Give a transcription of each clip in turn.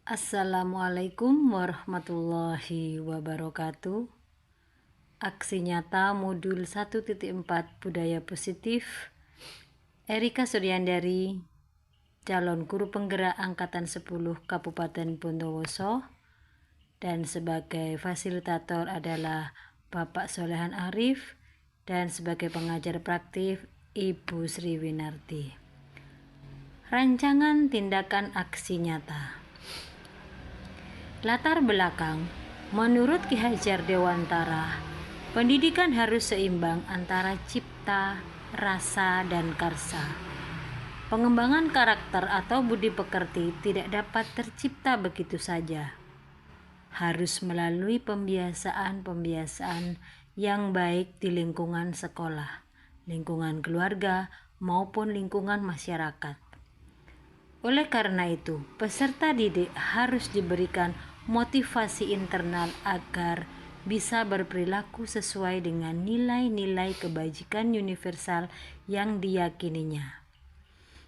Assalamualaikum warahmatullahi wabarakatuh. Aksi nyata modul 1.4 Budaya Positif, Erika Suryandari, calon guru penggerak Angkatan 10 Kabupaten Bondowoso, dan sebagai fasilitator adalah Bapak Solehan Arif, dan sebagai pengajar praktik Ibu Sri Winarti. Rancangan tindakan aksi nyata. Latar belakang, menurut Ki Hajar Dewantara, pendidikan harus seimbang antara cipta, rasa, dan karsa. Pengembangan karakter atau budi pekerti tidak dapat tercipta begitu saja. Harus melalui pembiasaan-pembiasaan yang baik di lingkungan sekolah, lingkungan keluarga, maupun lingkungan masyarakat. Oleh karena itu, peserta didik harus diberikan motivasi internal agar bisa berperilaku sesuai dengan nilai-nilai kebajikan universal yang diyakininya.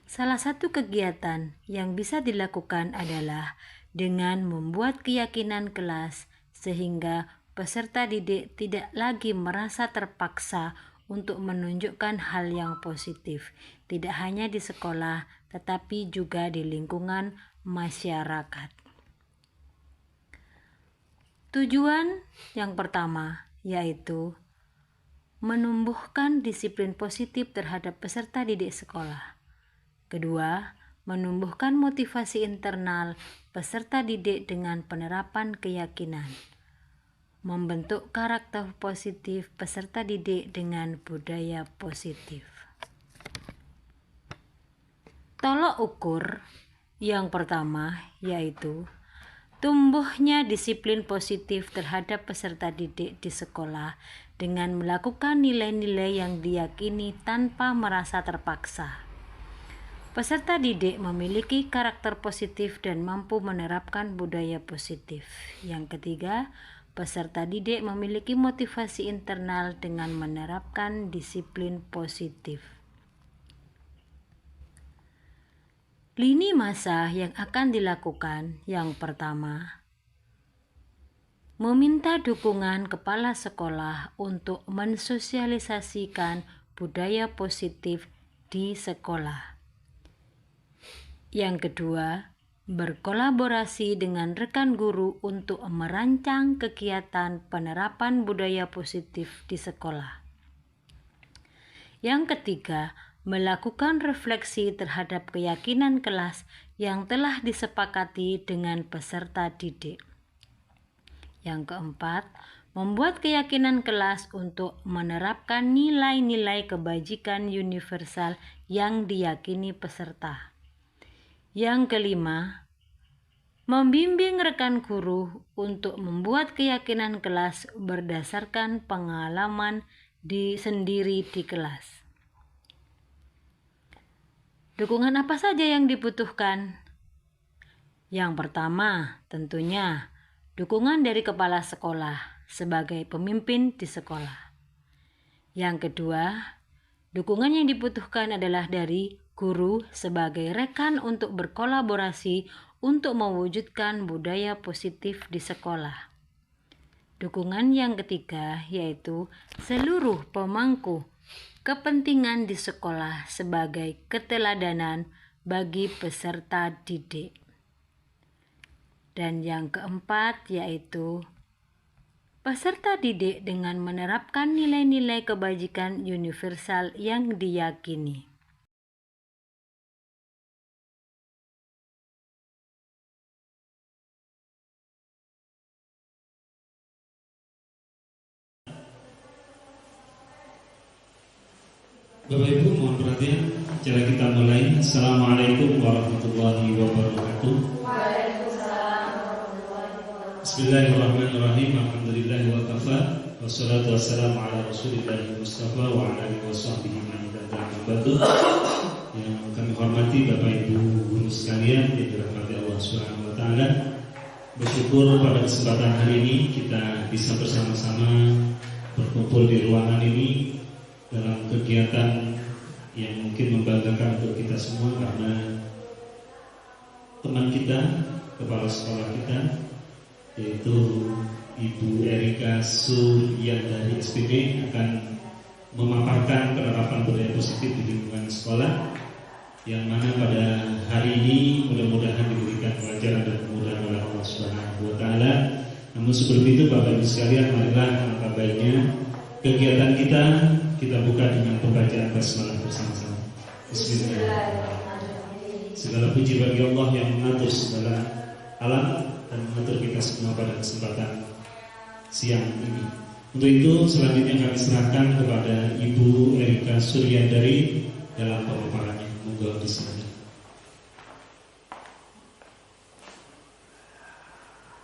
Salah satu kegiatan yang bisa dilakukan adalah dengan membuat keyakinan kelas sehingga peserta didik tidak lagi merasa terpaksa untuk menunjukkan hal yang positif, tidak hanya di sekolah tetapi juga di lingkungan masyarakat. Tujuan yang pertama yaitu menumbuhkan disiplin positif terhadap peserta didik sekolah. Kedua, menumbuhkan motivasi internal peserta didik dengan penerapan keyakinan. Membentuk karakter positif peserta didik dengan budaya positif. Tolok ukur yang pertama yaitu tumbuhnya disiplin positif terhadap peserta didik di sekolah dengan melakukan nilai-nilai yang diyakini tanpa merasa terpaksa. Peserta didik memiliki karakter positif dan mampu menerapkan budaya positif. Yang ketiga, peserta didik memiliki motivasi internal dengan menerapkan disiplin positif. Lini masa yang akan dilakukan yang pertama, meminta dukungan kepala sekolah untuk mensosialisasikan budaya positif di sekolah. Yang kedua, berkolaborasi dengan rekan guru untuk merancang kegiatan penerapan budaya positif di sekolah. Yang ketiga, melakukan refleksi terhadap keyakinan kelas yang telah disepakati dengan peserta didik. Yang keempat, membuat keyakinan kelas untuk menerapkan nilai-nilai kebajikan universal yang diyakini peserta. Yang kelima, membimbing rekan guru untuk membuat keyakinan kelas berdasarkan pengalaman sendiri di kelas. Dukungan apa saja yang dibutuhkan? Yang pertama, tentunya dukungan dari kepala sekolah sebagai pemimpin di sekolah. Yang kedua, dukungan yang dibutuhkan adalah dari guru sebagai rekan untuk berkolaborasi untuk mewujudkan budaya positif di sekolah. Dukungan yang ketiga yaitu seluruh pemangku kepentingan di sekolah sebagai keteladanan bagi peserta didik. Dan yang keempat yaitu peserta didik dengan menerapkan nilai-nilai kebajikan universal yang diyakini. Bapak Ibu mohon perhatian, cara kita mulai. Assalamualaikum warahmatullahi wabarakatuh. Waalaikumsalam warahmatullahi wabarakatuh. Bismillahirrahmanirrahim. Alhamdulillahi wa kafa. Wassalatu wassalamu ala rasulillahi mustafa wa ala alihi wa sahbihi man tabi'ahum. Yang kami hormati Bapak Ibu guru sekalian yang dirahmati Allah Subhanahu wa taala. Bersyukur pada kesempatan hari ini kita bisa bersama-sama berkumpul di ruangan ini dalam kegiatan yang mungkin membanggakan untuk kita semua karena teman kita kepala sekolah kita, yaitu Ibu Erika Suryandari SPP, akan memaparkan penerapan budaya positif di lingkungan sekolah, yang mana pada hari ini mudah-mudahan diberikan pelajaran dan kemudahan oleh Allah Subhanahu wa Ta'ala. Namun sebelum itu, Bapak Ibu sekalian, marilah alangkah baiknya kegiatan kita buka dengan pembacaan basmalah bersama-sama. Bismillahirrahmanirrahim. Segala puji bagi Allah yang mengatur segala alam dan mengatur kita semua pada kesempatan siang ini. Untuk itu selanjutnya kami serahkan kepada Ibu Erika Suryandari dalam pemaparannya. Monggo bismillah.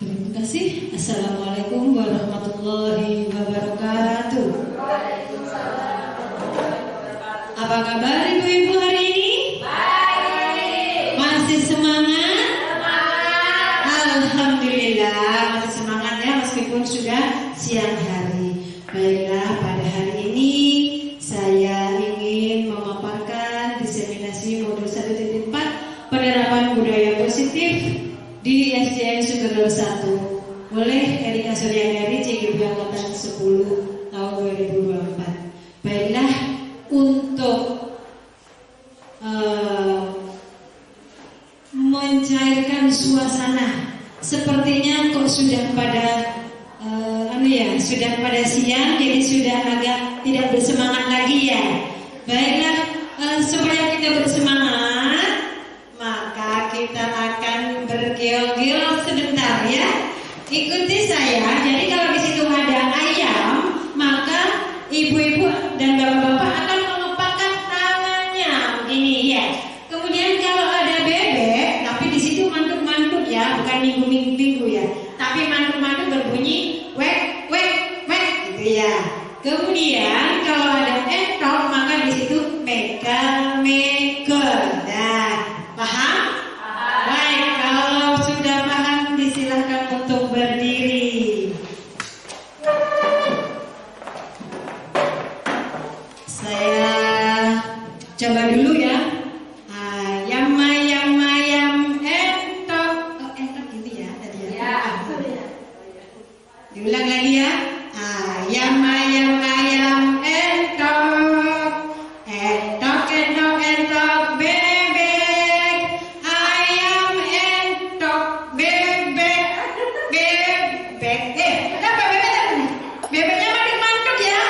Terima kasih. Assalamualaikum warahmatullahi wabarakatuh. Apa kabar ibu-ibu hari ini? Baik. Masih semangat? Alhamdulillah masih semangat ya, meskipun sudah siang hari. Baiklah, pada hari ini saya ingin memaparkan diseminasi modul 1.4 penerapan budaya positif di SDN Sumber 1 oleh Erika Suryandari CGB Angkatan 10 tahun 2024. Baiklah, untuk mencairkan suasana, sepertinya kok sudah pada sudah pada siang, jadi sudah agak tidak bersemangat lagi ya. Baiklah, supaya kita bersemangat, maka kita akan bergeol-geol sebentar ya. Ikuti saya. Jadi kalau di situ ada ayam, maka ibu-ibu dan bapak-bapak akan mengepakkan tangannya begini ya. Kemudian kalau ada bebek, tapi di situ mantuk-mantuk ya, bukan minggu-minggu ya, tapi mantuk-mantuk berbunyi wek wek wek gitu ya. Kemudian kalau ada entok, maka di situ mega. Nah, paham? Baik, kalau sudah paham disilahkan untuk berdiri. Saya coba dulu ya. Ayam entok. Oh, entok gitu ya tadi ya. Diulang lagi ya. Ayam entok. Entok bebek. Ayam entok bebek. Kenapa bebeknya? Bebeknya mantuk ya?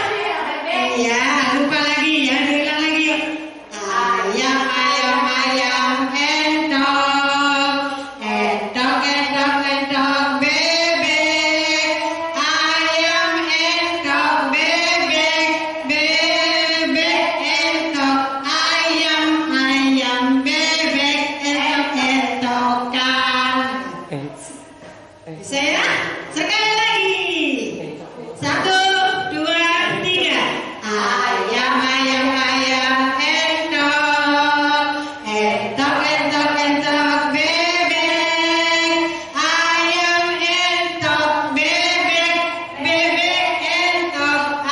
Iya, lupa lagi ya, diulang lagi. Ayam entok bebek. Ayam entok bebek entok. Ayam bebek entok-entokan. Bisa ya? Sekali lagi. 1, 2, 3. Ayam entok bebek. Ayam entok bebek entok.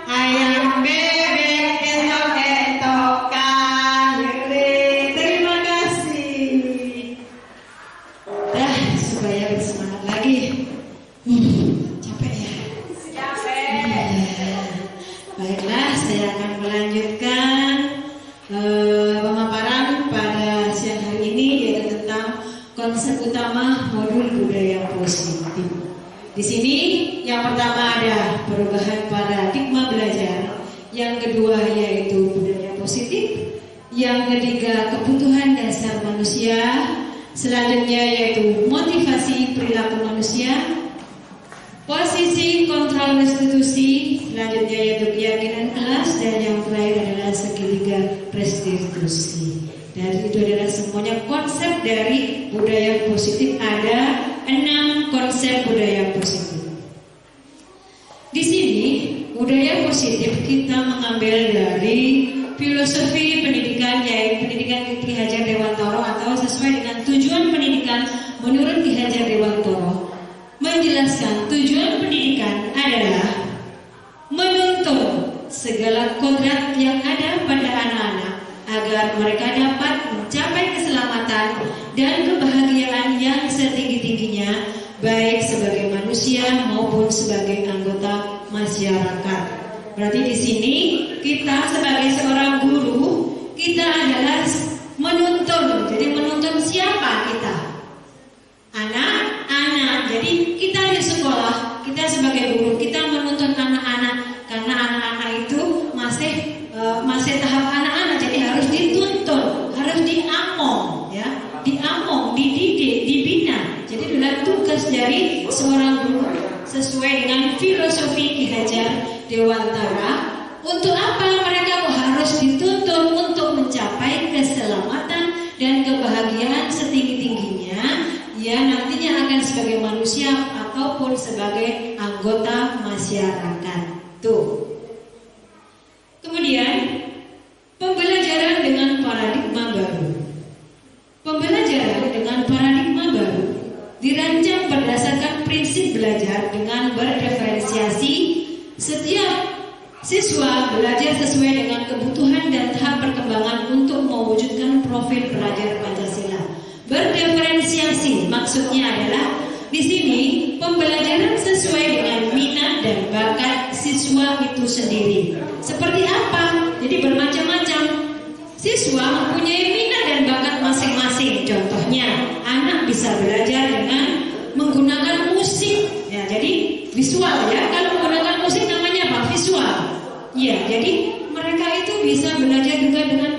Ayam bebek entok-entokan. Terima kasih. Dah, supaya bersemangat lagi. Capek ya? Baiklah, saya akan melanjutkan pemaparan pada siang hari ini, yaitu tentang konsep utama modul budaya positif. Di sini yang pertama ada perubahan paradigma belajar, yang kedua yaitu budaya positif, yang ketiga kebutuhan dasar manusia, selanjutnya yaitu motivasi perilaku manusia, posisi kontrol restitusi, selanjutnya yaitu keyakinan kelas, dan yang terakhir adalah segitiga restitusi. Dan itu adalah semuanya konsep dari budaya positif. Ada 6 konsep budaya positif. Di sini budaya positif kita mengambil dari filosofi pendidikan, yaitu pendidikan Ki Hajar Dewantara, atau sesuai dengan tujuan pendidikan menurut Ki Hajar Dewantara, menjelaskan tujuan pendidikan adalah menuntun segala kodrat yang ada pada anak-anak agar mereka dapat mencapai keselamatan dan kebahagiaan sebagai anggota masyarakat. Berarti di sini kita sebagai seorang guru, kita adalah menuntun. Jadi menuntun siapa kita? Anak-anak. Jadi kita di sekolah, kita sebagai guru, kita menuntun anak-anak karena anak-anak itu masih tahap anak-anak, jadi harus dituntun, harus diamong, ya, diamong, dididik, dibina. Jadi adalah tugas dari seorang guru sesuai dengan filosofi Ki Hajar Dewantara. Untuk apa mereka harus dituntun? Untuk mencapai keselamatan dan kebahagiaan setinggi-tingginya, ya nantinya akan sebagai manusia ataupun sebagai anggota masyarakat. Tuh. Kemudian pembelajaran dengan paradigma baru. Pembelajaran dengan paradigma baru dirancang berdasarkan prinsip belajar dengan berdiferensiasi. Setiap siswa belajar sesuai dengan kebutuhan dan tahap perkembangan untuk mewujudkan profil pelajar Pancasila. Berdiferensiasi maksudnya adalah di sini pembelajaran sesuai dengan minat dan bakat siswa itu sendiri. Seperti apa? Jadi bermacam-macam. Siswa mempunyai minat dan bakat masing-masing. Contohnya, anak bisa belajar dengan menggunakan musik. Ya, jadi visual ya. Kalau menggunakan musik namanya apa? Visual. Ya, jadi mereka itu bisa belajar juga dengan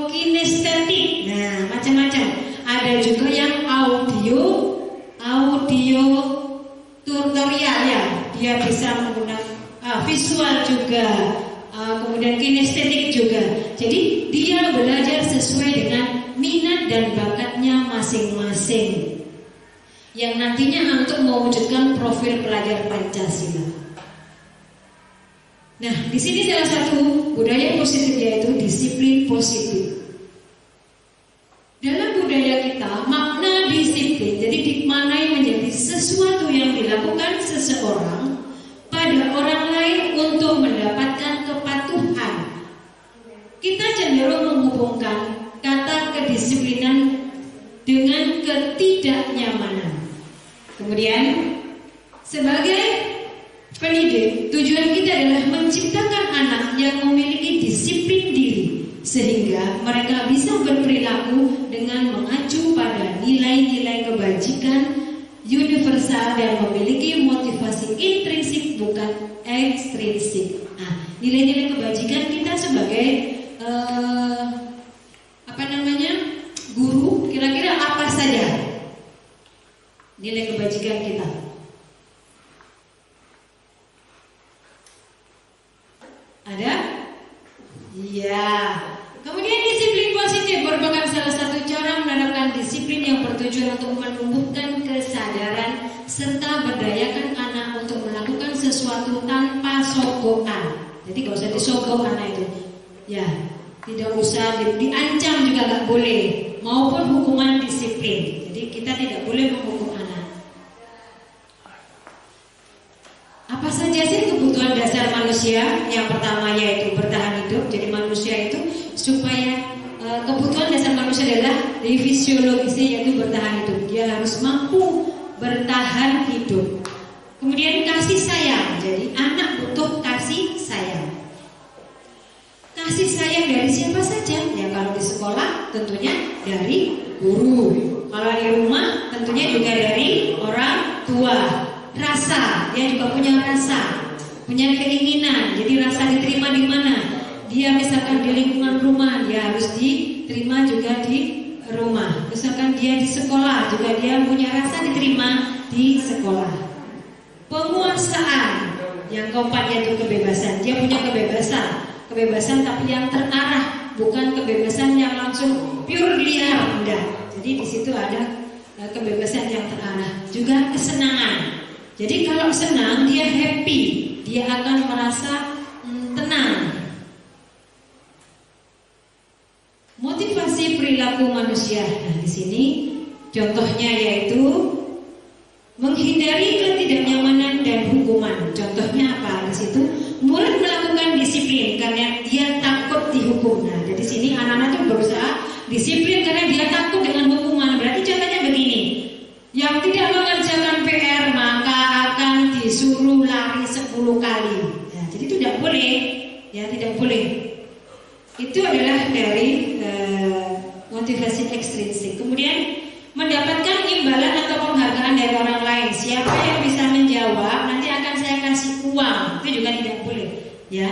kinestetik. Nah, macam-macam. Ada juga yang audio tutorial ya. Dia bisa menggunakan visual juga. Kemudian kinestetik juga. Jadi dia belajar sesuai dengan minat dan bakatnya masing-masing, yang nantinya untuk mewujudkan profil pelajar Pancasila. Nah, di sini salah satu budaya positif yaitu disiplin positif. Dalam budaya kita, makna disiplin jadi dimaknai menjadi sesuatu yang dilakukan seseorang pada orang lain untuk mendapatkan kepatuhan. Kita cenderung menghubungkan kata kedisiplinan dengan ketidaknyamanan. Kemudian, sebagai pendidik, tujuan kita adalah menciptakan anak yang memiliki disiplin diri, sehingga mereka bisa berperilaku dengan mengacu pada nilai-nilai kebajikan universal dan memiliki motivasi intrinsik bukan ekstrinsik. Nah, nilai-nilai kebajikan kita sebagai guru, kira-kira apa saja nilai kebajikan kita? Ada? Iya. Kemudian disiplin positif merupakan salah satu cara menerapkan disiplin yang bertujuan untuk menumbuhkan kesadaran serta berdayakan anak untuk melakukan sesuatu tanpa sogokan. Jadi gak usah disogok anak itu. Ya, tidak usah diancam juga gak boleh, maupun hukuman disiplin. Jadi kita tidak boleh menghukum anak. Apa saja sih kebutuhan dasar manusia? Yang pertama yaitu bertahan hidup. Jadi manusia itu supaya kebutuhan dasar manusia adalah dari fisiologisnya yaitu bertahan hidup. Dia harus mampu bertahan hidup. Kemudian kasih sayang. Jadi anak butuh kasih sayang. Kasih sayang dari siapa saja? Ya kalau di sekolah tentunya dari guru. Kalau di rumah tentunya juga dari orang tua. Rasa, dia juga punya rasa, punya keinginan. Jadi rasa diterima di mana? Dia misalkan di lingkungan rumah, dia harus diterima juga di rumah. Misalkan dia di sekolah, juga dia punya rasa diterima di sekolah. Penguasaan, yang keempat yaitu kebebasan. Dia punya kebebasan tapi yang terarah, bukan kebebasan yang langsung pure liar, enggak. Jadi di situ ada kebebasan yang terarah. Juga kesenangan. Jadi kalau senang dia happy, dia akan merasa tenang. Motivasi perilaku manusia. Nah, di sini contohnya yaitu menghindari ketidaknyamanan dan hukuman. Contohnya apa? Di situ murid melakukan disiplin karena dia takut dihukum. Nah, jadi sini anak-anak itu berusaha disiplin karena dia takut dengan hukuman. Berarti contohnya begini. Yang tidak mengerjakan PR maka akan disuruh Itu adalah dari motivasi ekstrinsik. Kemudian mendapatkan imbalan atau penghargaan dari orang lain. Siapa yang bisa menjawab nanti akan saya kasih uang. Itu juga tidak boleh, ya.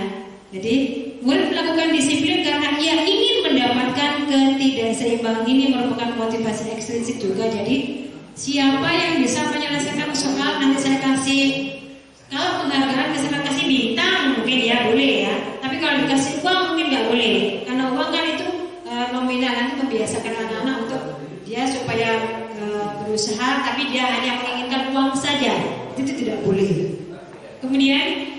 Jadi murid melakukan disiplin karena ia ingin mendapatkan ketidakseimbangan. Ini merupakan motivasi ekstrinsik juga. Jadi siapa yang bisa menyelesaikan soal nanti saya kasih. Kalau penghargaan misalnya kasih bintang mungkin ya boleh ya. Tapi kalau dikasih uang mungkin nggak boleh. Karena uang kan itu nominal, nanti membiasakan anak-anak untuk dia supaya berusaha, tapi dia hanya menginginkan uang saja. Itu tidak boleh. Kemudian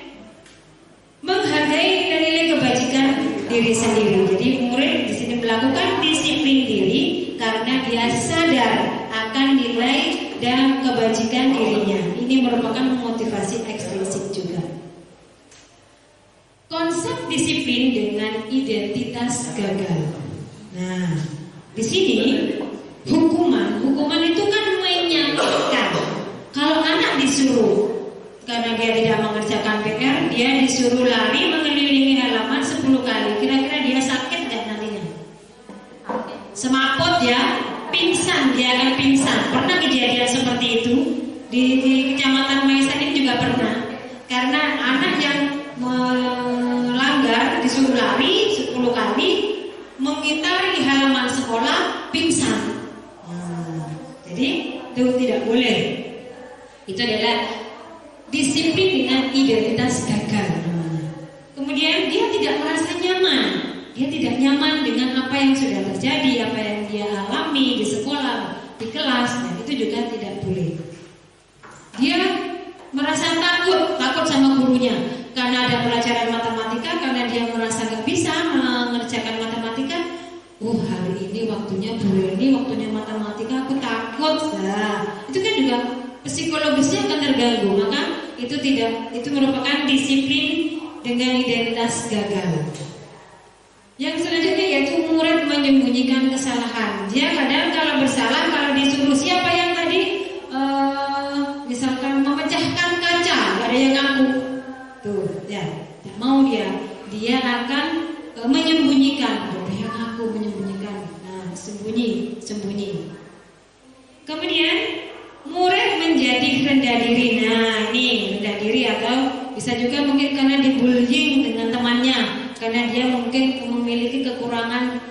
menghargai nilai kebajikan diri sendiri. Jadi murid di sini melakukan disiplin diri karena dia sadar akan nilai dan kebajikan dirinya. Ini merupakan motivasi ekstrinsik juga. Konsep disiplin dengan identitas gagal. Nah, di sini hukuman itu kan menyakitkan. Kalau anak disuruh karena dia tidak mengerjakan PR, dia disuruh lari mengelilingi halaman 10 kali. Kira-kira dia sakit nggak nantinya? Semaput ya, pingsan, dia akan pingsan. Pernah kejadian seperti itu di Kecamatan Maesan ini juga pernah. Karena anak yang melanggar disuruh lari 10 kali, mengitari halaman sekolah, pingsan. Jadi itu tidak boleh. Itu adalah disiplin dengan identitas gagal. Kemudian dia tidak merasa nyaman. Dia tidak nyaman dengan apa yang sudah terjadi, apa yang dia alami di sekolah, di kelas. Dan itu juga tidak boleh. Dia merasa takut sama gurunya karena ada pelajaran matematika, karena dia merasa nggak bisa mengerjakan matematika. Hari ini waktunya Bu Reni, waktunya matematika, aku takut. Nah, itu kan juga psikologisnya akan terganggu. Maka itu merupakan disiplin dengan identitas gagal. Yang selanjutnya yaitu murid menyembunyikan kesalahan. Dia kadang kalau bersalah, kalau disuruh siapa yang tadi misalkan memecahkan kaca, gak ada yang ngaku. Tuh, ya, tidak mau dia akan menyembunyikan. Ada yang ngaku, menyembunyikan. Nah, sembunyi. Kemudian murid menjadi rendah diri. Nah, ini rendah diri atau bisa juga mungkin karena dibullying dengan temannya, karena dia mungkin memiliki kekurangan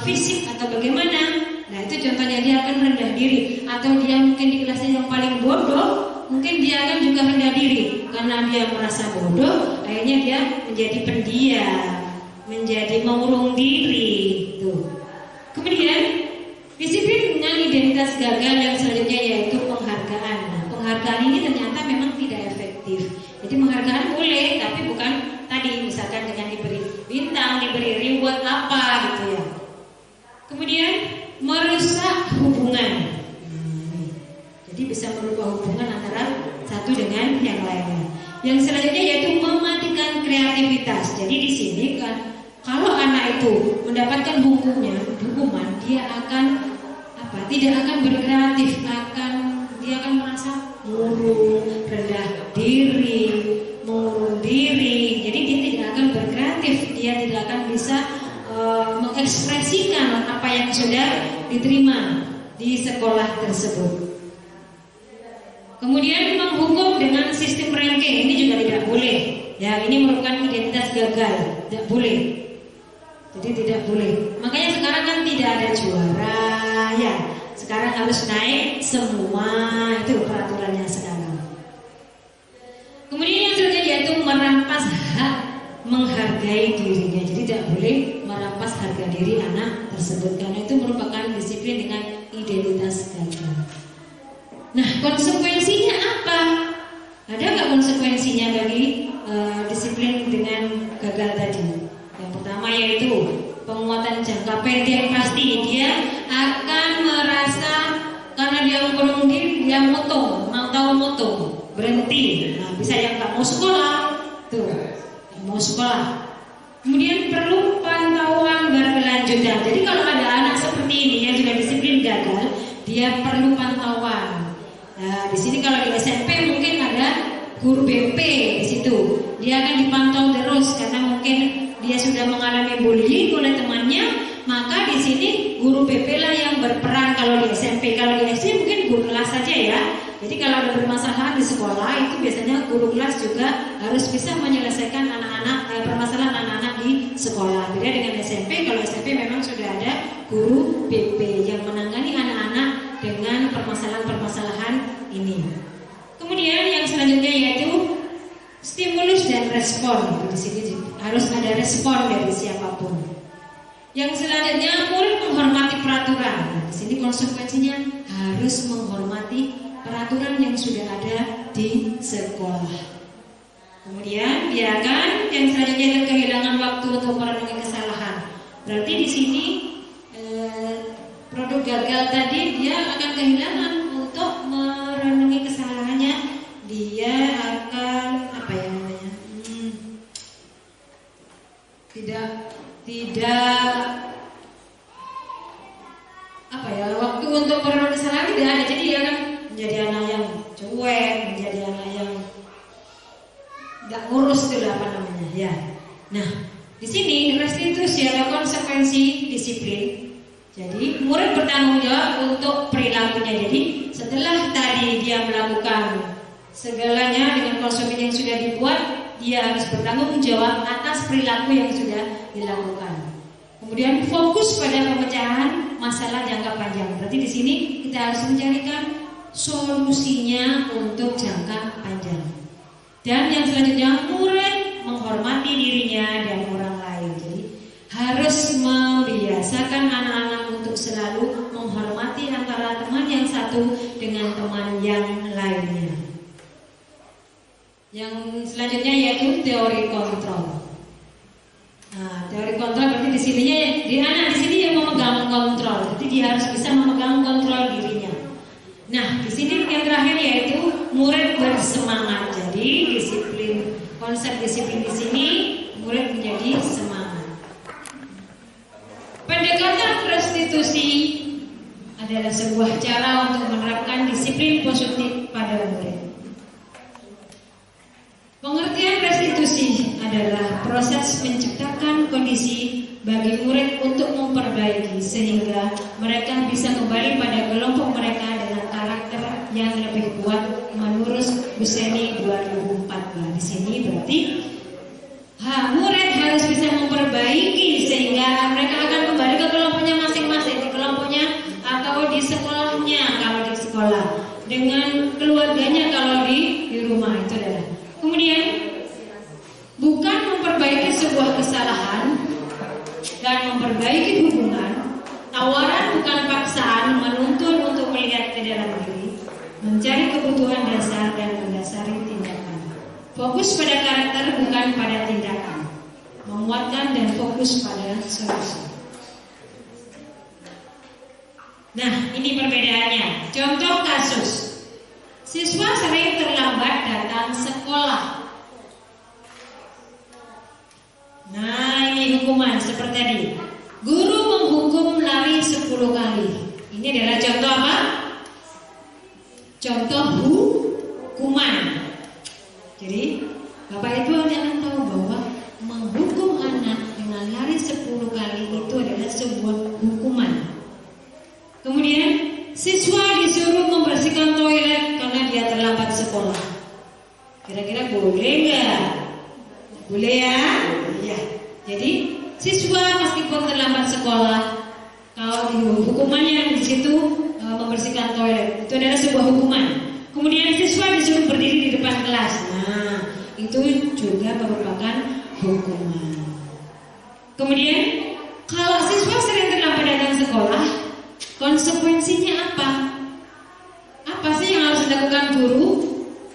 fisik atau bagaimana. Nah, itu contohnya dia akan rendah diri. Atau dia mungkin di kelasnya yang paling bodoh, mungkin dia akan juga rendah diri karena dia merasa bodoh. Akhirnya dia menjadi pendiam, menjadi mengurung diri. Tuh. Kemudian disiplin dengan identitas gagal yang selanjutnya yaitu penghargaan. Nah, penghargaan ini ternyata memang tidak efektif. Jadi penghargaan boleh, tapi bukan tadi misalkan dengan diberi bintang, diberi reward apa gitu ya. Kemudian merusak hubungan. Jadi bisa merubah hubungan antara satu dengan yang lainnya. Yang selanjutnya yaitu mematikan kreativitas. Jadi di sini kan kalau anak itu mendapatkan hukuman, dia akan tidak akan berkreatif, dia akan merasa murung, rendah diri, mengurung diri. Jadi dia tidak akan berkreatif, dia tidak akan bisa mengekspresikan apa yang sudah diterima di sekolah tersebut. Kemudian menghukum dengan sistem ranking, ini juga tidak boleh. Ya, ini merupakan identitas gagal, tidak boleh. Jadi tidak boleh. Makanya sekarang kan tidak ada juara, ya. Sekarang harus naik semua, itu peraturannya sekarang. Kemudian yang selanjutnya yaitu merampas hak menghargai dirinya. Jadi tidak boleh merampas harga diri anak tersebut karena itu merupakan disiplin dengan identitas gagal. Nah, konsekuensinya apa? Ada nggak konsekuensinya bagi disiplin dengan gagal tadi? Yang pertama yaitu penguatan jangka pendek, pasti dia akan merasa karena dia mengurung diri, dia motong, berhenti. Nah, bisa yang nggak mau sekolah, tuh, nggak mau sekolah. Kemudian perlu pantauan berkelanjutan. Jadi kalau ada anak seperti ini yang sudah disiplin gagal, dia perlu pantauan. Nah, di sini kalau di SMP mungkin ada guru BP di situ, dia akan dipantau terus karena mungkin dia sudah mengalami bullying oleh temannya, maka di sini guru PP lah yang berperan. Kalau di SMP, kalau di SD mungkin guru kelas saja ya. Jadi kalau ada permasalahan di sekolah itu biasanya guru kelas juga harus bisa menyelesaikan permasalahan anak-anak di sekolah. Beda dengan SMP, kalau SMP memang sudah ada guru PP yang menangani anak-anak dengan permasalahan-permasalahan ini. Kemudian yang selanjutnya yaitu stimulus dan respon. Di sini harus ada respon dari siapapun. Yang selanjutnya murid menghormati peraturan. Nah, di sini konsekuensinya harus menghormati peraturan yang sudah ada di sekolah. Kemudian biarkan yang selanjutnya itu kehilangan waktu untuk merenungi kesalahan. Berarti di sini produk gagal tadi dia akan kehilangan untuk merenungi kesalahannya. Dia akan waktu untuk merenungi kesalahan tidak ada. Jadi dia akan menjadi anak yang cuek, menjadi anak yang tidak ngurus itu apa namanya ya. Nah, di sini restitusi atau konsekuensi disiplin. Jadi murid bertanggung jawab untuk perilakunya. Jadi setelah tadi dia melakukan segalanya dengan konsekuensi yang sudah dibuat, dia harus bertanggung jawab atas perilaku yang sudah dilakukan. Kemudian fokus pada pemecahan masalah jangka panjang. Berarti di sini kita harus mencarikan solusinya untuk jangka panjang. Dan yang selanjutnya murid menghormati dirinya dan orang lain. Jadi harus membiasakan anak-anak untuk selalu menghormati antara teman yang satu dengan teman yang lainnya. Yang selanjutnya yaitu teori kontrol. Nah, teori kontrol berarti di sini anak di sini yang memegang kontrol. Jadi dia harus bisa memegang kontrol dirinya. Nah, di sini yang terakhir yaitu murid bersemangat. Jadi disiplin, konsep disiplin di sini murid menjadi semangat. Pendekatan restitusi adalah sebuah cara untuk menerapkan disiplin positif pada murid. Pengertian restitusi adalah proses menciptakan kondisi bagi murid untuk memperbaiki sehingga mereka bisa kembali pada kelompok mereka dengan karakter yang lebih kuat menurut Buseni 2014. Di sini berarti murid harus bisa memperbaiki sehingga mereka akan kembali ke kelompoknya masing-masing, di kelompoknya atau di sekolahnya kalau di sekolah, dengan keluarganya kalau di rumah. Itu adalah. Kemudian bukan memperbaiki sebuah kesalahan dan memperbaiki hubungan. Tawaran bukan paksaan menuntun untuk melihat ke dalam diri, mencari kebutuhan dasar dan mendasari tindakan. Fokus pada karakter bukan pada tindakan. Menguatkan dan fokus pada solusi. Nah, ini perbedaannya. Contoh kasus. Siswa sering terlambat datang sekolah. Nah, ini hukuman seperti tadi. Guru menghukum lari 10 kali. Ini adalah contoh apa? Contoh hukuman. Jadi, Bapak Ibu jangan tahu bahwa menghukum anak dengan lari 10 kali itu adalah sebuah hukuman. Kemudian, siswa disuruh membersihkan toilet karena dia terlambat sekolah. Kira-kira boleh nggak? Boleh ya? Iya. Jadi siswa meskipun terlambat sekolah, kalau hukumannya di situ membersihkan toilet, itu adalah sebuah hukuman. Kemudian siswa disuruh berdiri di depan kelas. Nah, itu juga merupakan hukuman. Kemudian kalau siswa sering terlambat datang sekolah, konsekuensinya apa? Apa sih yang harus dilakukan guru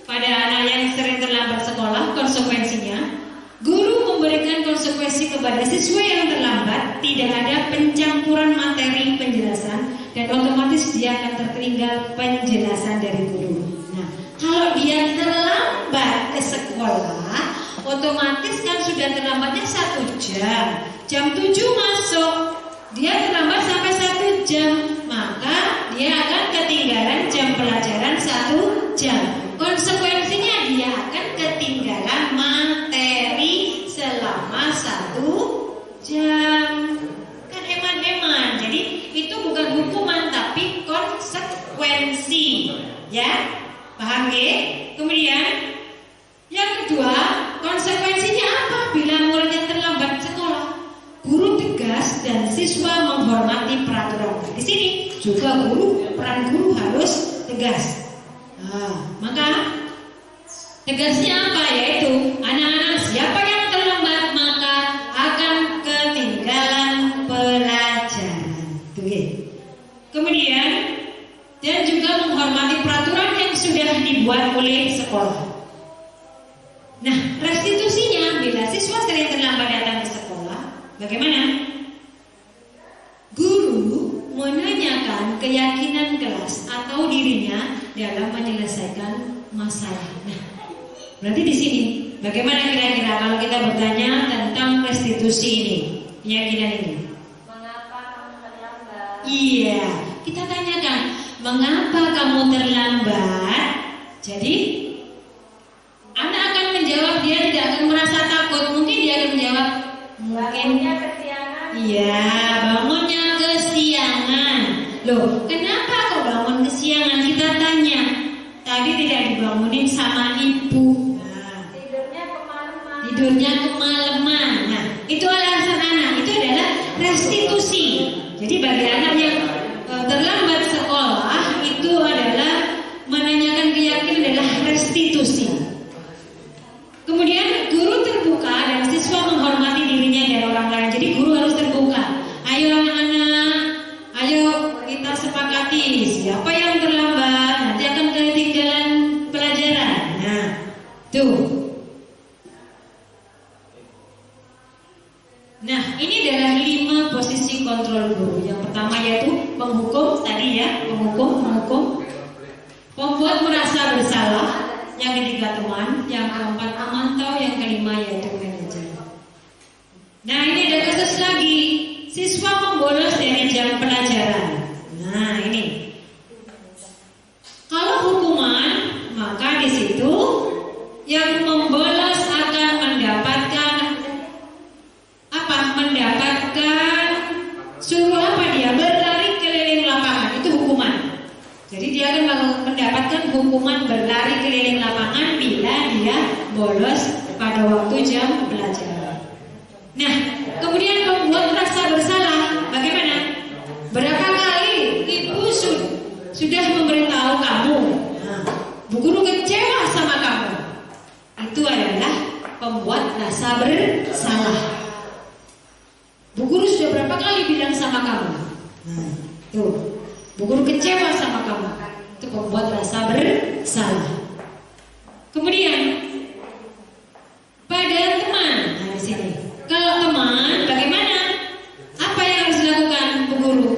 pada anak yang sering terlambat sekolah? Konsekuensinya, guru memberikan konsekuensi kepada siswa yang terlambat, tidak ada pencampuran materi penjelasan, dan otomatis dia akan tertinggal penjelasan dari guru. Nah, kalau dia terlambat ke sekolah, otomatis kan sudah terlambatnya 1 jam. Jam 7 masuk, dia terlambat sampai 1 jam, maka dia akan ketinggalan jam pelajaran 1 jam. Konsekuensinya dia akan ketinggalan materi selama 1 konsekuensi. Ya, paham ya? Kemudian yang kedua, konsekuensinya apa bila muridnya terlambat sekolah? Guru tegas dan siswa menghormati peraturan. Di sini juga peran guru harus tegas. Nah, maka tegasnya apa? Yaitu anak-anak siapa yang terlambat maka akan ketinggalan pelajaran. Kemudian dan juga menghormati peraturan yang sudah dibuat oleh sekolah. Nah, restitusinya bila siswa sering terlambat datang ke sekolah, bagaimana? Guru menanyakan keyakinan kelas atau dirinya dalam menyelesaikan masalah. Nah, berarti di sini bagaimana kira-kira kalau kita bertanya tentang restitusi ini, keyakinan ini? Mengapa kamu terlambat? Iya, kita tanyakan mengapa kamu terlambat. Jadi anak akan menjawab, dia tidak akan merasa takut. Mungkin dia akan menjawab Bangunnya kesiangan. iya, bangunnya kesiangan. Loh, kenapa kok bangun kesiangan? Kita tanya. Tadi tidak dibangunin sama ibu. Nah, tidurnya kemalaman. Nah, itu alasan anak. Itu adalah restitusi. Jadi bagi anak yang terlambat sekolah itu adalah menanyakan keyakinan adalah restitusi. Kemudian guru terbuka dan siswa menghormati dirinya dan orang lain. Jadi guru harus terbuka. Ayo anak-anak, ayo kita sepakati siapa yang terlambat nanti akan ketinggalan pelajaran. Nah, tuh. Nah, ini adalah 5 posisi kontrol guru. Yang pertama yaitu penghukum tadi ya, penghukum. Pembuat merasa bersalah. Yang ketiga teman, yang keempat pemantau, yang kelima yaitu manajer. Nah, ini ada kasus lagi, siswa membolos dari jam pelajaran. Nah, ini. Kalau hukuman, maka di situ yang membolos akan mendapatkan apa? Mendapatkan suruh apa dia? Berlari keliling lapangan. Itu hukuman. Jadi dia akan mendapatkan hukuman berlari keliling lapangan bila dia bolos pada waktu jam pelajaran. Nah, kemudian membuat rasa bersalah. Bagaimana? Berapa kali ibu sudah memberitahu kamu? Nah, bu guru kecewa sama kamu. Itu adalah pembuat rasa bersalah. Bu guru sudah berapa kali bilang sama kamu? Nah, tuh. Bu guru kecewa sama kamu. Itu membuat rasa bersalah. Kemudian pada teman. Nah, di sini. Kalau teman, bagaimana? Apa yang harus dilakukan Bu guru?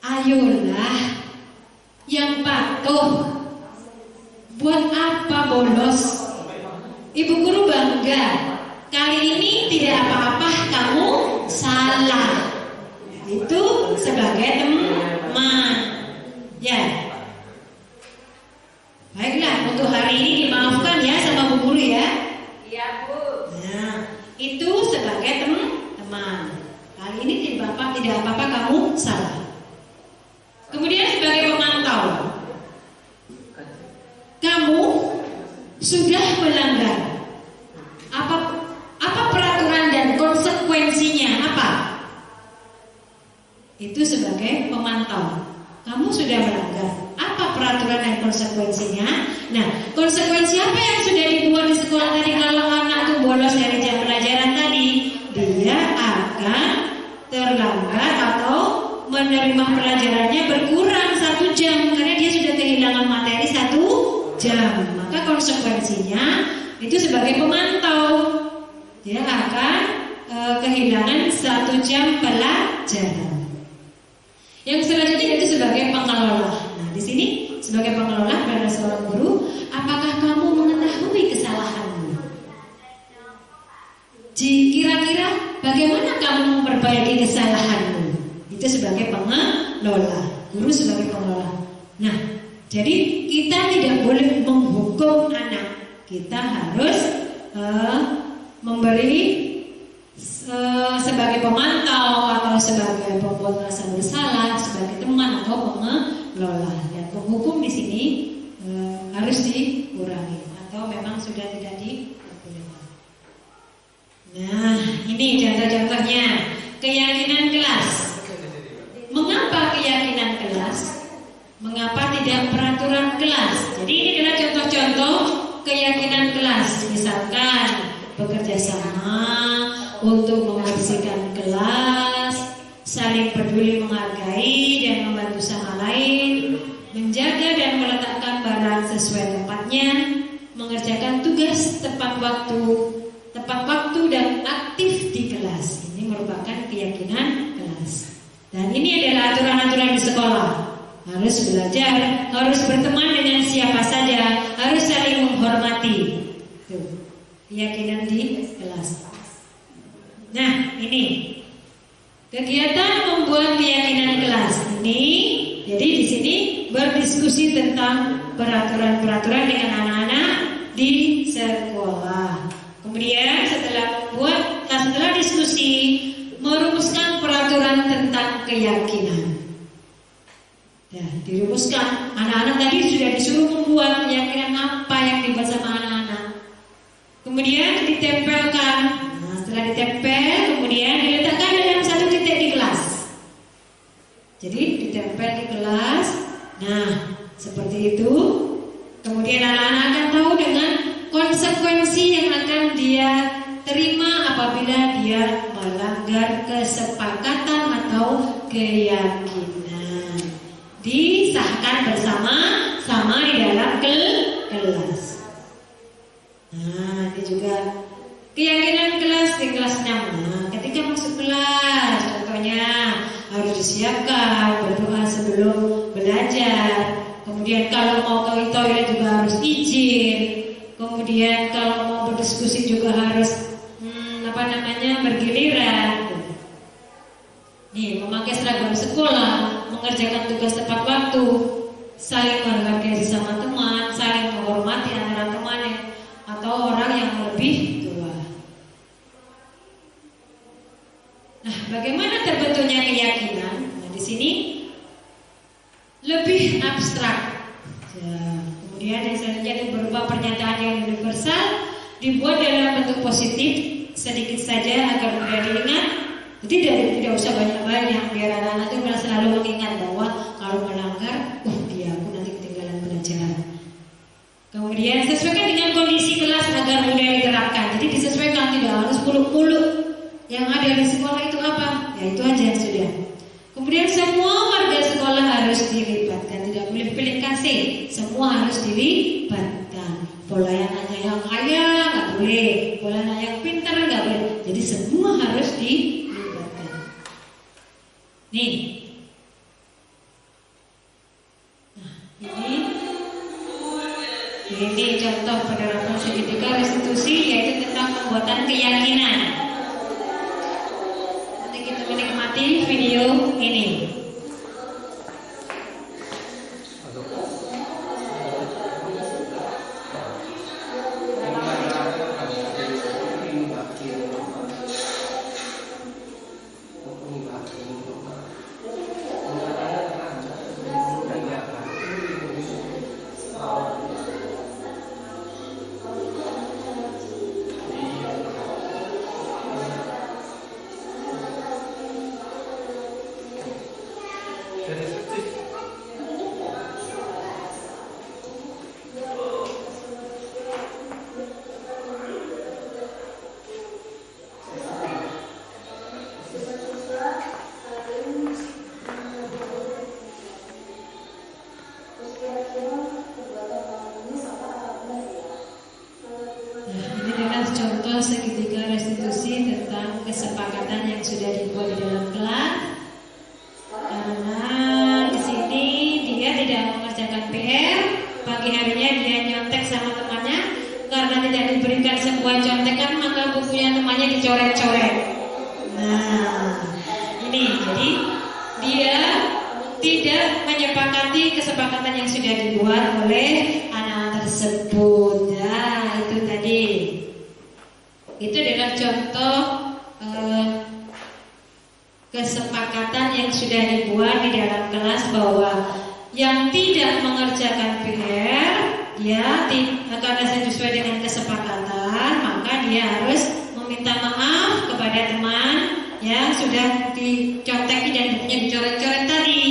Ayolah yang patuh. Buat apa bolos? Ibu guru bangga. Kali ini tidak apa-apa, kamu salah. Itu sebagai teman. Ya. Baiklah, untuk hari ini dimaafkan ya sama Bu guru ya. Iya, Bu. Nah, itu sebagai teman. Kali ini tidak apa-apa kamu salah. Kemudian sebagai pemantau. Kamu sudah melanggar. Apa peraturan dan konsekuensinya apa? Itu sebagai pemantau. Kamu sudah melanggar. Apa peraturan dan konsekuensinya? Nah, konsekuensi apa yang sudah dibuat di sekolah tadi kalau anak itu bolos dari jam pelajaran tadi? Dia akan terlambat atau menerima pelajarannya berkurang 1 jam karena dia sudah kehilangan materi 1 jam. Maka konsekuensinya itu sebagai pemantau dia akan kehilangan 1 jam pelajaran. Yang selanjutnya itu sebagai pengelola. Nah, di sini sebagai pengelola pada seorang guru, apakah kamu mengetahui kesalahanmu? Kira-kira bagaimana kamu memperbaiki kesalahanmu? Itu sebagai pengelola, guru sebagai pengelola. Nah, jadi kita tidak boleh menghukum anak. Kita harus memberi sebagai pemantau atau sebagai pembuat rasa bersalah, sebagai teman atau lola. Dan penghukum di sini harus dikurangi atau memang sudah tidak diperbolehkan. Nah, ini contoh-contohnya keyakinan kelas. Mengapa keyakinan kelas? Mengapa tidak peraturan kelas? Jadi ini adalah contoh-contoh keyakinan kelas. Misalkan bekerja sama untuk membersihkan kelas, saling peduli menghargai dan membantu sama lain, menjaga dan meletakkan barang sesuai tempatnya, mengerjakan tugas tepat waktu dan aktif di kelas. Ini merupakan keyakinan kelas. Dan ini adalah aturan-aturan di sekolah. Harus belajar, harus berteman dengan siapa saja, harus saling menghormati. Tuh, keyakinan di kelas. Nah, ini kegiatan membuat keyakinan kelas ini. Jadi di sini berdiskusi tentang peraturan-peraturan dengan anak-anak di sekolah. Kemudian setelah diskusi merumuskan peraturan tentang keyakinan. Ya, dirumuskan. Anak-anak tadi sudah disuruh membuat keyakinan apa yang dibuat sama anak-anak. Kemudian ditempelkan. Nah, setelah ditempel, kemudian diletakkan dalam satu titik di kelas. Jadi ditempel di kelas. Nah, seperti itu. Kemudian anak-anak akan tahu dengan konsekuensi yang akan dia terima apabila dia melanggar kesepakatan atau keyakinan. Disahkan bersama-sama di dalam kelas. Nah, ini juga keyakinan kelas di kelas 6. Nah, ketika masuk kelas, contohnya harus disiapkan berdoa sebelum belajar. Kemudian kalau mau ke toilet juga harus izin. Kemudian kalau mau berdiskusi juga harus bergiliran. Nih, memakai seragam sekolah, mengerjakan tugas tepat waktu, saling menghargai sesama teman, saling menghormati antara temannya atau orang yang lebih tua. Nah, bagaimana terbentuknya keyakinan? Nah, di sini lebih abstrak. Ya, kemudian yang selanjutnya berupa pernyataan yang universal, dibuat dalam bentuk positif sedikit saja agar mudah diingat. Tidak usah banyak-banyak biar anak-anak itu selalu mengingat bahwa kalau melanggar, aku nanti ketinggalan pelajaran. Kemudian sesuaikan dengan kondisi kelas agar mudah diterapkan. Jadi disesuaikan, tidak harus muluk-muluk. Yang ada di sekolah itu apa? Ya itu aja yang sudah. Kemudian semua warga sekolah harus dilibatkan, tidak boleh pilih kasih. Semua harus dilibatkan. Pola yang hanya yang kaya nggak boleh, pola yang pintar nggak boleh. Jadi semua harus dilibatkan. Nih, nah ini contoh penerapan segitiga restitusi, yaitu tentang pembuatan keyakinan. Nanti kita menikmati video ini. Segitiga restitusi tentang kesepakatan yang sudah dibuat di dalam kelas. Karena di sini dia tidak mengerjakan PR, pagi harinya dia nyontek sama temannya. Karena tidak diberikan sebuah contekan, maka bukunya temannya dicoret-coret. Nah, ini jadi dia tidak menyepakati kesepakatan yang sudah dibuat oleh anak tersebut. Nah, itu tadi. Itu adalah contoh kesepakatan yang sudah dibuat di dalam kelas bahwa yang tidak mengerjakan PR, ya karena sesuai dengan kesepakatan, maka dia harus meminta maaf kepada teman yang sudah dicontekin dan bukunya dicoret-coret tadi.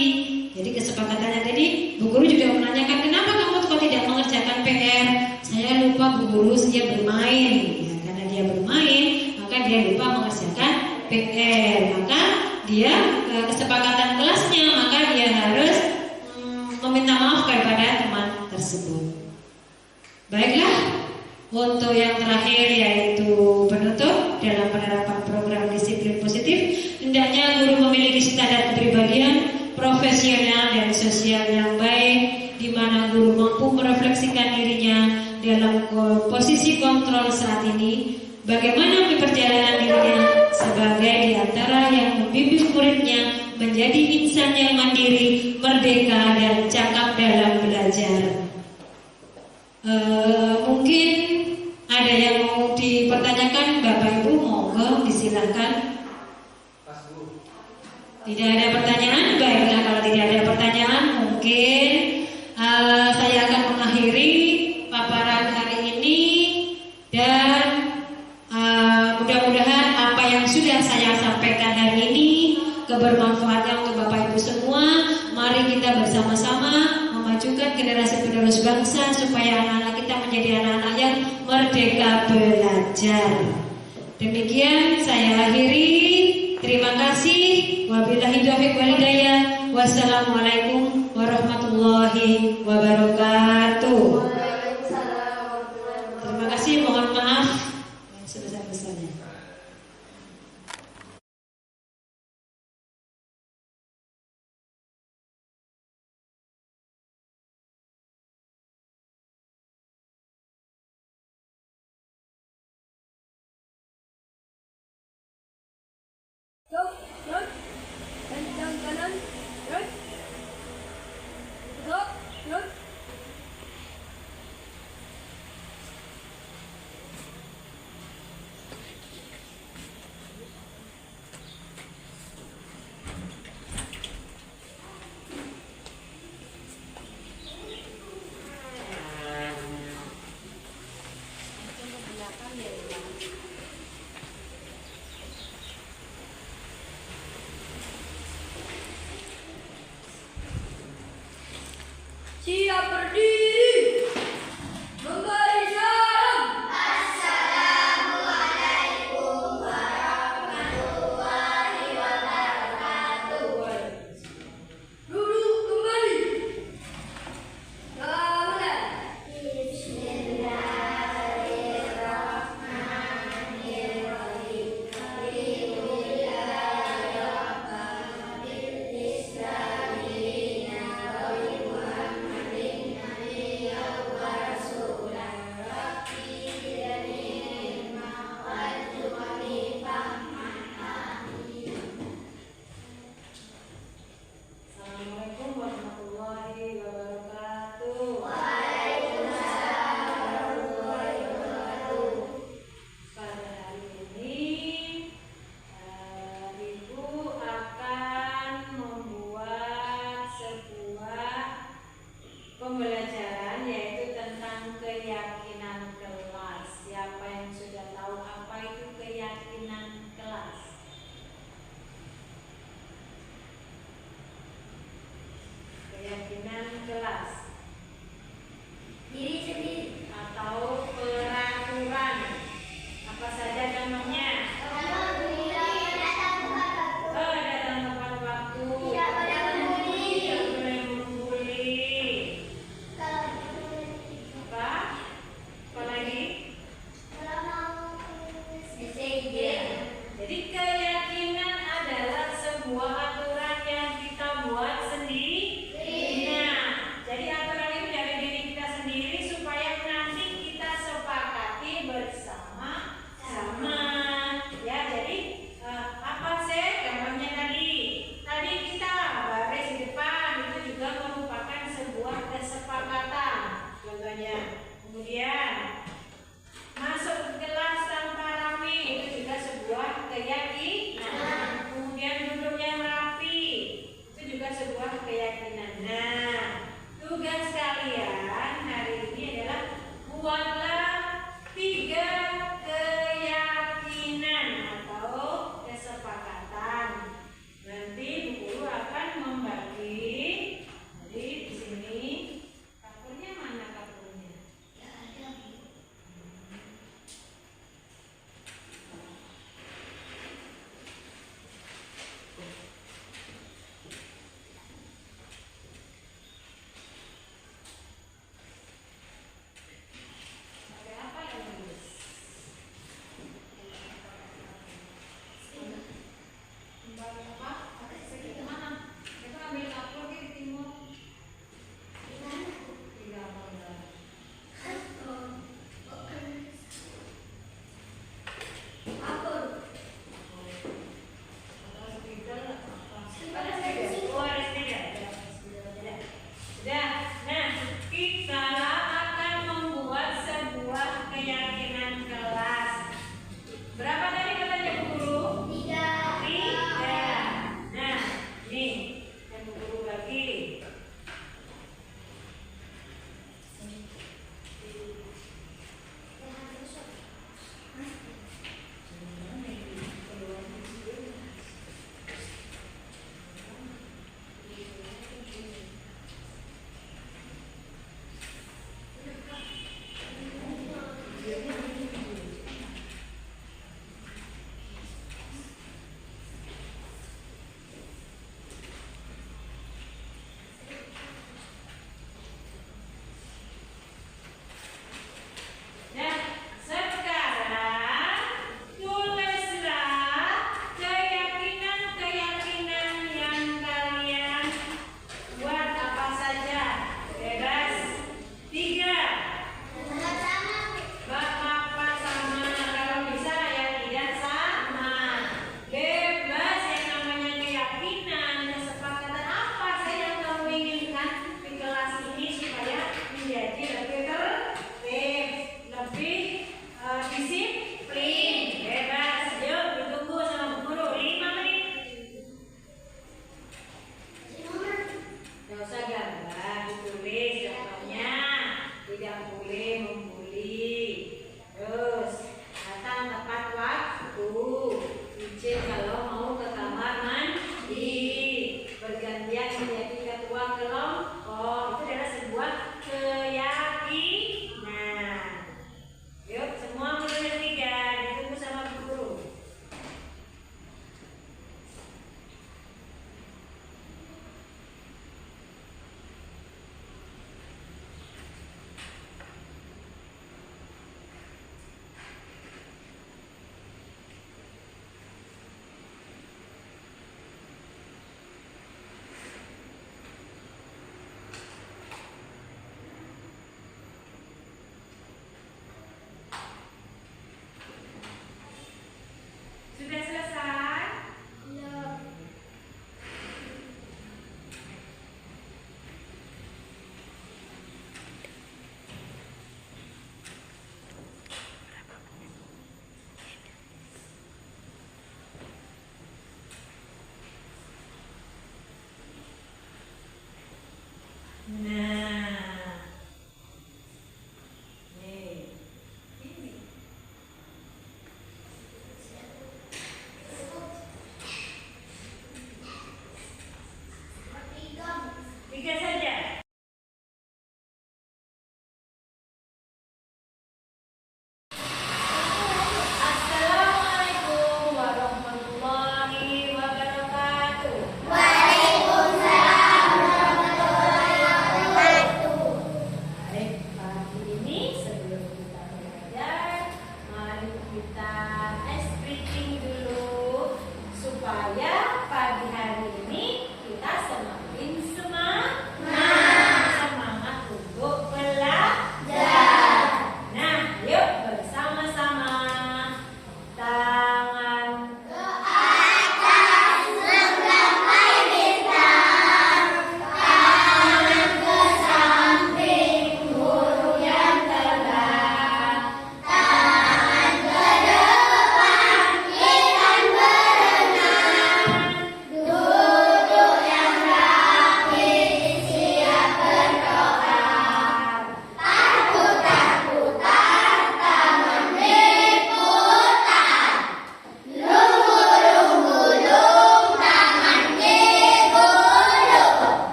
Jadi kesepakatannya tadi, Bu Guru juga menanyakan, kenapa kamu kok tidak mengerjakan PR? Saya lupa Bu Guru, saya bermain. Ya, karena dia bermain, maka dia lupa mengerjakan PR. Maka dia kesepakatan kelasnya, maka dia harus meminta maaf kepada teman tersebut. Baiklah, untuk yang terakhir yaitu penutup dalam penerapan program disiplin positif, hendaknya guru memiliki standar kepribadian profesional dan sosial yang baik, di mana guru mampu merefleksikan dirinya dalam posisi kontrol saat ini, bagaimana perjalanan dirinya sebagai di antara yang membimbing muridnya menjadi insan yang mandiri, merdeka, dan cakap dalam belajar. Mungkin ada yang mau dipertanyakan, Bapak Ibu, monggo disilakan. Tidak ada pertanyaan? Baiklah, kalau tidak ada pertanyaan, mungkin saya akan mengakhiri paparan hari ini, dan mudah-mudahan apa yang sudah saya sampaikan hari ini kebermanfaatnya untuk Bapak Ibu semua. Mari kita bersama-sama memajukan generasi penerus bangsa supaya anak-anak kita menjadi anak-anak yang merdeka belajar. Demikian saya akhiri. Terima kasih. Wabillahi taufiq wal hidayah. Wassalamualaikum warahmatullahi wabarakatuh. Terima kasih, mohon maaf yang sebesar-besarnya. Kencang kanan, Gerak. Siap berdiri, memberi salam. Assalamualaikum warahmatullahi wabarakatuh. Duduk kembali. Mulai. Assalamualaikum warahmatullahi wabarakatuh. Pada hari ini Ibu akan membuat sebuah pembelajaran, yaitu tentang keyakinan kelas. Siapa yang sudah tahu apa itu keyakinan kelas? Keyakinan kelas Diri sendiri. atau peraturan, apa saja contohnya? Datang tepat waktu, Tidak boleh membuli. tidak boleh membuli. Apa lagi? Jadi keyakinan adalah sebuah aturan yang kita buat sendiri. Nah, jadi aturan itu dari diri kita sendiri supaya nanti kita sepakati bersama-sama. Ya, jadi apa sih contohnya tadi? Tadi kita baris di depan itu juga merupakan sebuah kesepakatan. Contohnya, kemudian masuk ke kelas tanpa rame itu juga sebuah keyakinan. Kemudian duduk yang rapi itu juga sebuah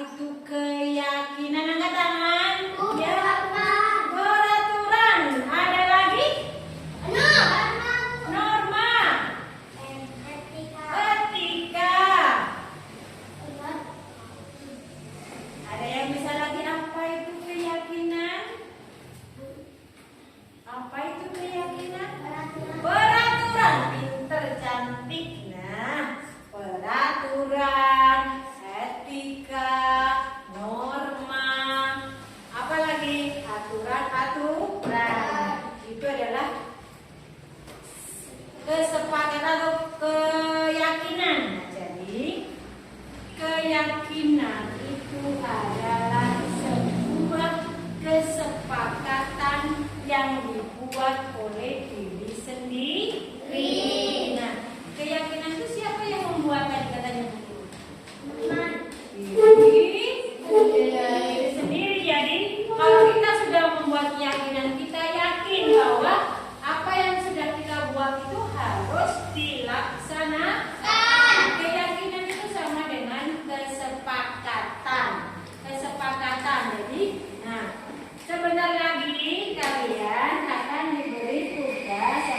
itu keyakinan? Angkat tangan. Ya. Beraturan. Peraturan. Ada lagi? Norma. Etika. Etika. Ada yang bisa lagi? Apa itu keyakinan? Apa itu keyakinan? Peraturan. Pinter, cantik. Nah, peraturan, etika, norma, apa lagi? Aturan. Itu adalah kesepakatan atau keyakinan. Jadi, keyakinan itu adalah sebuah kesepakatan yang dibuat oleh diri sendiri. Nah, keyakinan itu siapa yang membuat tadi katanya? Diri sendiri. Jadi, kalau kita sudah membuat keyakinan, kita yakin bahwa apa yang sudah kita buat itu harus dilaksanakan. Keyakinan itu sama dengan kesepakatan. Jadi, nah, sebentar lagi kalian akan diberi tugas.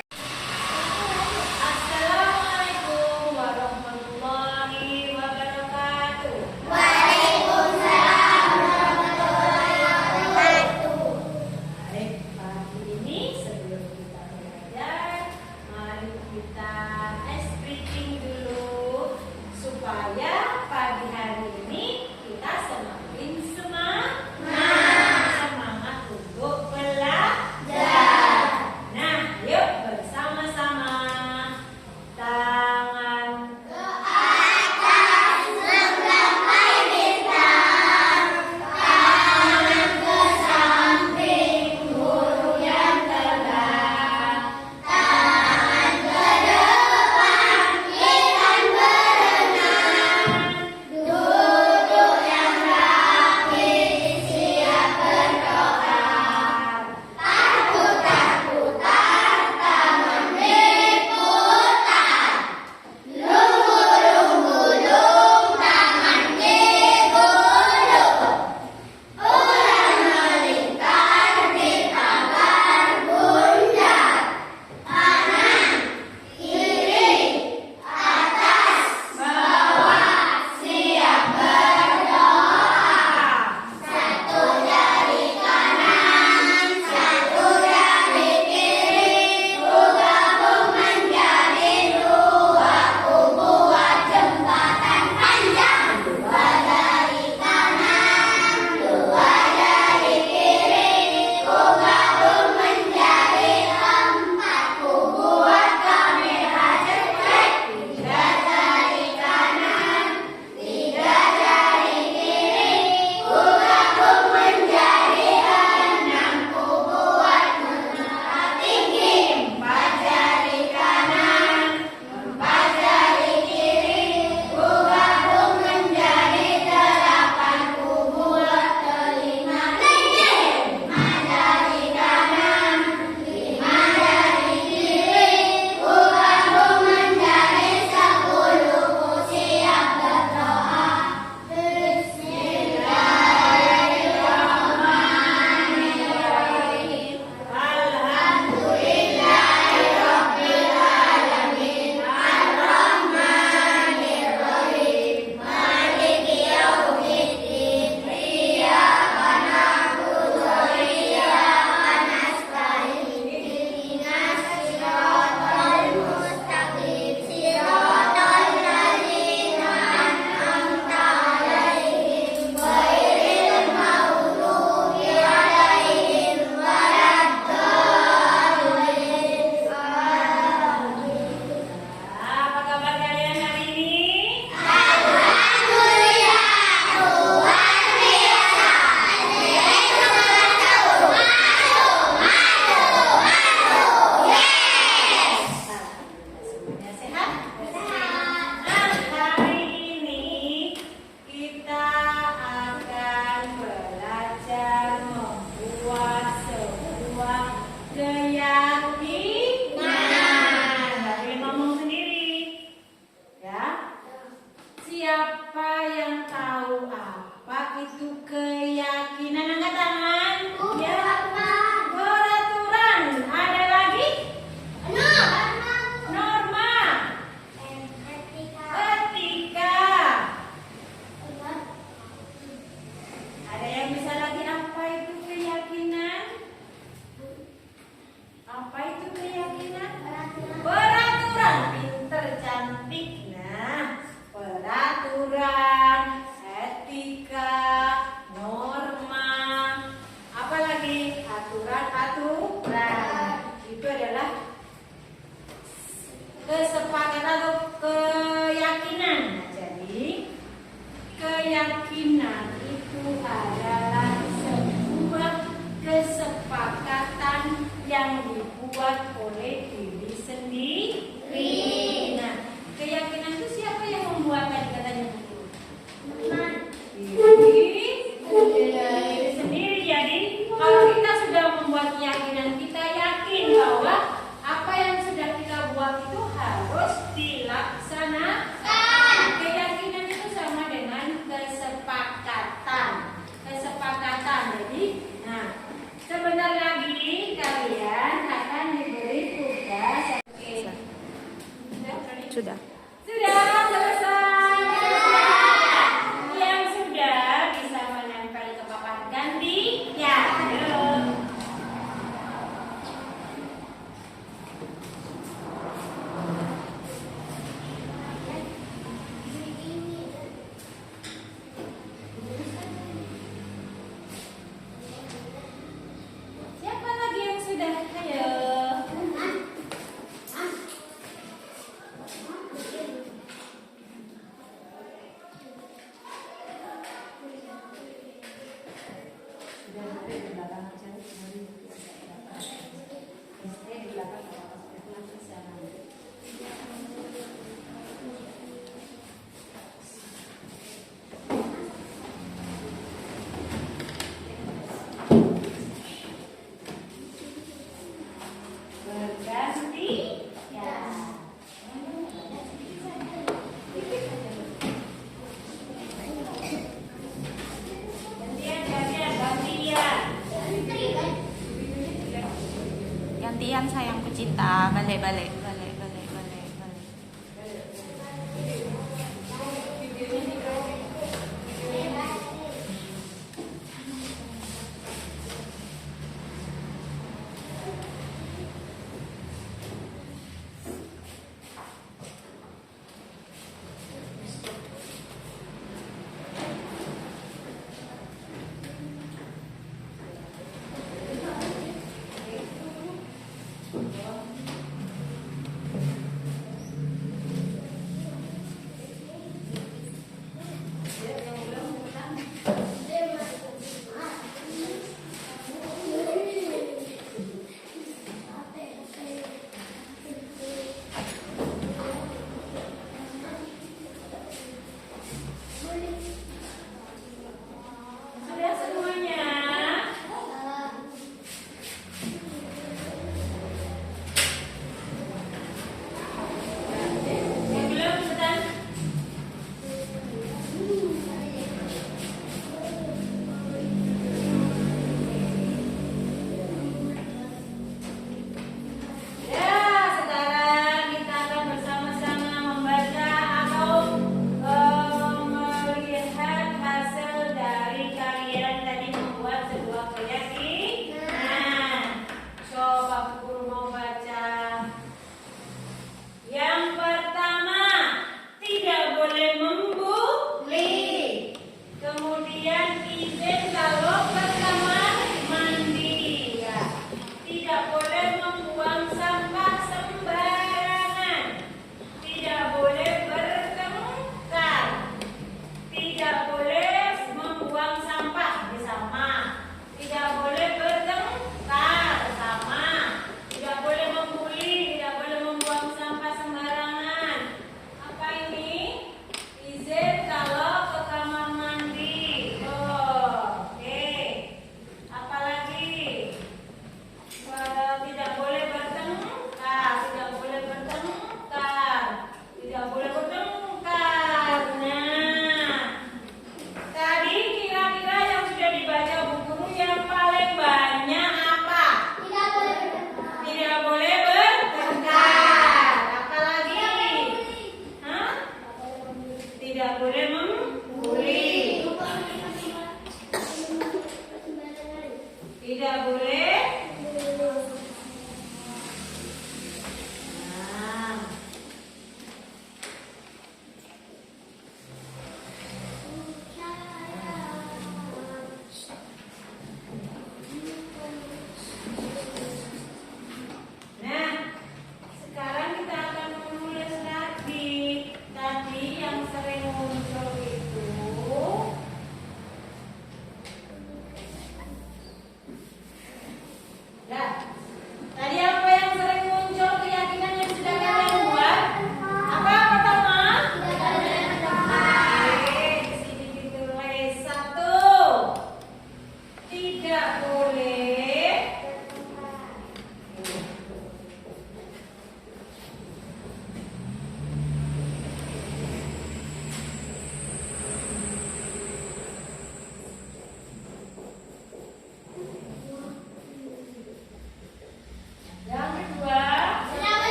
keyakinan itu adalah sebuah kesepakatan yang dibuat oleh diri sendiri. Nah, keyakinan itu siapa yang membuat tadi katanya? Diri sendiri. Jadi kalau kita sudah membuat keyakinan, kita yakin bahwa apa yang sudah kita buat itu harus dilaksanakan. Keyakinan itu sama dengan kesepakatan. Jadi, nah, sebentar lagi kalian akan diberi tugas. Oke. Sudah. Sudah selesai. Yang sudah bisa menempel ke papan ganti, ya. Yuk. Siapa lagi yang sudah? Ayo. Berganti, ya. Gantian sayangku cinta, balik-balik.